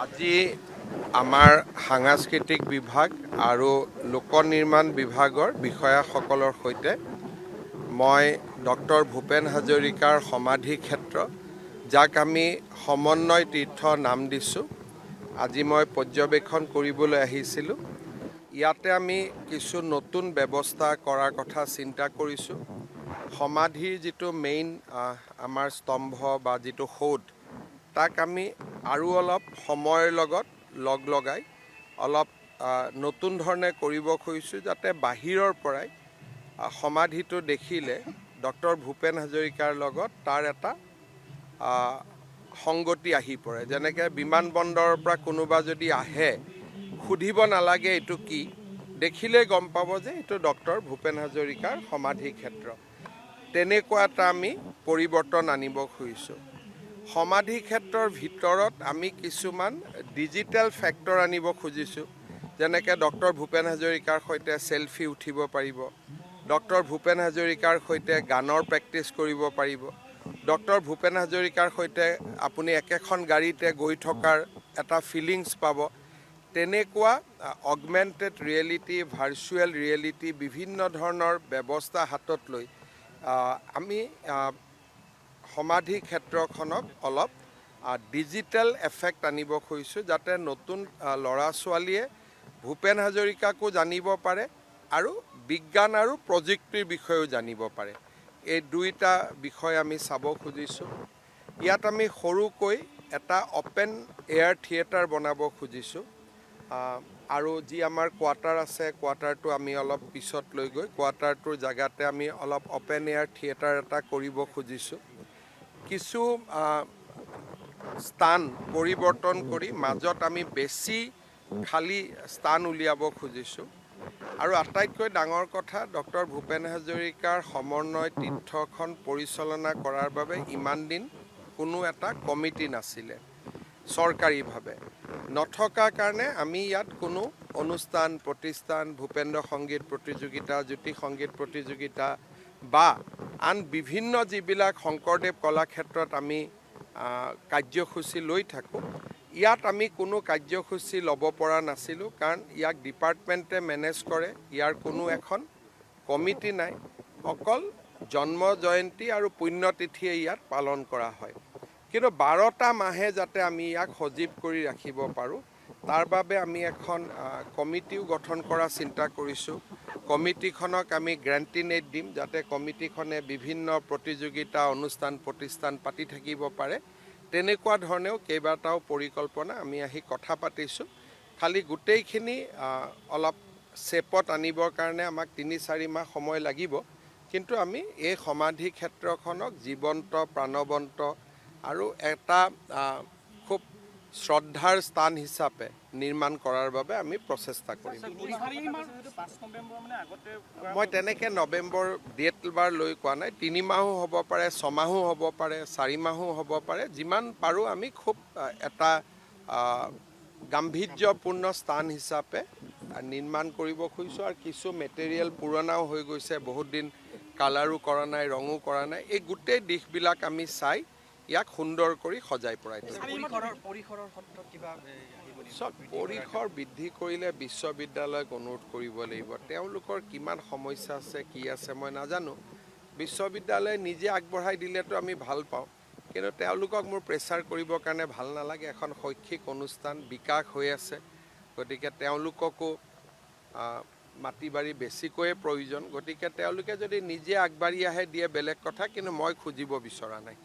আজি আমাৰ সাংস্কৃতিক বিভাগ আৰু লোক নিৰ্মাণ বিভাগৰ বিষয়াসকলৰ সৈতে মই ডক্টৰ ভূপেন হাজৰিকাৰ সমাধি ক্ষেত্ৰ, যাক আমি সমন্বয় তীৰ্থ নাম দিছোঁ, আজি মই পৰ্যবেক্ষণ কৰিবলৈ আহিছিলোঁ। ইয়াতে আমি কিছু নতুন ব্যৱস্থা কৰাৰ কথা চিন্তা কৰিছোঁ। সমাধিৰ যিটো মেইন আমাৰ স্তম্ভ বা যিটো সৌধ, তাক আমি আৰু অলপ সময়ৰ লগত লগাই অলপ নতুন ধৰণে কৰিব খুজিছোঁ, যাতে বাহিৰৰ পৰাই সমাধিটো দেখিলে ডক্টৰ ভূপেন হাজৰিকাৰ লগত তাৰ এটা সংগতি আহি পৰে। যেনেকৈ বিমানবন্দৰৰ পৰা কোনোবা যদি আহে, সুধিব নালাগে এইটো কি, দেখিলেই গম পাব যে এইটো ডক্টৰ ভূপেন হাজৰিকাৰ সমাধি ক্ষেত্ৰ। তেনেকুৱা এটা আমি পৰিৱৰ্তন আনিব খুজিছোঁ। সমাধি ক্ষেত্ৰৰ ভিতৰত আমি কিছুমান ডিজিটেল ফেক্টৰ আনিব খুজিছোঁ, যেনেকৈ ডক্টৰ ভূপেন হাজৰিকাৰ সৈতে চেলফি উঠিব পাৰিব, ডক্টৰ ভূপেন হাজৰিকাৰ সৈতে গানৰ প্ৰেক্টিছ কৰিব পাৰিব, ডক্টৰ ভূপেন হাজৰিকাৰ সৈতে আপুনি একেখন গাড়ীতে গৈ থকাৰ এটা ফিলিংছ পাব। তেনেকুৱা অগমেণ্টেড ৰিয়েলিটি, ভাৰ্চুৱেল ৰিয়েলিটি, বিভিন্ন ধৰণৰ ব্যৱস্থা হাতত লৈ আমি সমাধি ক্ষেত্ৰখনক অলপ ডিজিটেল এফেক্ট আনিব খুজিছোঁ, যাতে নতুন ল'ৰা ছোৱালীয়ে ভূপেন হাজৰিকাকো জানিব পাৰে আৰু বিজ্ঞান আৰু প্ৰযুক্তিৰ বিষয়েও জানিব পাৰে। এই দুইটা বিষয় আমি চাব খুজিছোঁ। ইয়াত আমি সৰুকৈ এটা অপেন এয়াৰ থিয়েটাৰ বনাব খুজিছোঁ, আৰু যি আমাৰ কোৱাৰ্টাৰ আছে, কোৱাৰ্টাৰটো আমি অলপ পিছত লৈ গৈ কোৱাৰ্টাৰটোৰ জেগাতে আমি অলপ অপেন এয়াৰ থিয়েটাৰ এটা কৰিব খুজিছোঁ। কিছু স্থান পৰিৱৰ্তন কৰি মাজত আমি বেছি খালী স্থান উলিয়াব খুজিছোঁ। আৰু আটাইতকৈ ডাঙৰ কথা, ডক্টৰ ভূপেন হাজৰিকাৰ সমন্বয় তীৰ্থখন পৰিচালনা কৰাৰ বাবে ইমান দিন কোনো এটা কমিটি নাছিলে চৰকাৰীভাৱে। নথকাৰ কাৰণে আমি ইয়াত কোনো অনুষ্ঠান প্ৰতিষ্ঠান, ভূপেন্দ্ৰ সংগীত প্ৰতিযোগিতা, জ্যোতি সংগীত প্ৰতিযোগিতা বা আন বিভিন্ন যিবিলাক শংকৰদেৱ কলাক্ষেত্ৰত আমি কাৰ্যসূচী লৈ থাকোঁ, ইয়াত আমি কোনো কাৰ্যসূচী ল'ব পৰা নাছিলোঁ, কাৰণ ইয়াক ডিপাৰ্টমেণ্টে মেনেজ কৰে। ইয়াৰ কোনো এখন কমিটি নাই, অকল জন্ম জয়ন্তী আৰু পুণ্যতিথিয়ে ইয়াত পালন কৰা হয়। কিন্তু 12টা মাহে যাতে আমি ইয়াক সজীৱ কৰি ৰাখিব পাৰোঁ, তাৰ বাবে আমি এখন কমিটিও গঠন কৰা চিন্তা কৰিছোঁ। কমিটিখনক আমি গ্ৰেণ্টিনেট দিম, যাতে কমিটিখনে বিভিন্ন প্ৰতিযোগিতা, অনুষ্ঠান প্ৰতিষ্ঠান পাতি থাকিব পাৰে। তেনেকুৱা ধৰণেও কেইবাটাও পৰিকল্পনা আমি আহি কথা পাতিছোঁ। খালি গোটেইখিনি অলপ চেপত আনিবৰ কাৰণে আমাক 3-4 মাহ সময় লাগিব, কিন্তু আমি এই সমাধি ক্ষেত্ৰখনক জীৱন্ত, প্ৰাণৱন্ত আৰু এটা খুব শ্ৰদ্ধাৰ স্থান হিচাপে নিৰ্মাণ কৰাৰ বাবে আমি প্ৰচেষ্টা কৰিম। মই তেনেকৈ নৱেম্বৰ ডেট বাৰ লৈ কোৱা নাই, 3 মাহো হ'ব পাৰে, 6 মাহো হ'ব পাৰে, 4 মাহো হ'ব পাৰে। যিমান পাৰোঁ আমি খুব এটা গাম্ভীৰ্যপূৰ্ণ স্থান হিচাপে নিৰ্মাণ কৰিব খুজিছোঁ। আৰু কিছু মেটেৰিয়েল পুৰণাও হৈ গৈছে, বহুত দিন কালাৰো কৰা নাই, ৰঙো কৰা নাই। এই গোটেই দিশবিলাক আমি চাই ইয়াক সুন্দৰ কৰি সজাই পৰাই দিম। পৰিসৰ বৃদ্ধি কৰিলে বিশ্ববিদ্যালয়ক অনুৰোধ কৰিব লাগিব। তেওঁলোকৰ কিমান সমস্যা আছে, কি আছে মই নাজানো। বিশ্ববিদ্যালয়ে নিজে আগবঢ়াই দিলেতো আমি ভাল পাওঁ, কিন্তু তেওঁলোকক মোৰ প্ৰেছাৰ কৰিবৰ কাৰণে ভাল নালাগে। এখন শৈক্ষিক অনুষ্ঠান বিকাশ হৈ আছে, গতিকে তেওঁলোককো মাটি বাৰী বেছিকৈয়ে প্ৰয়োজন। গতিকে তেওঁলোকে যদি নিজে আগবাঢ়ি আহে দিয়ে বেলেগ কথা, কিন্তু মই খুজিব বিচৰা নাই।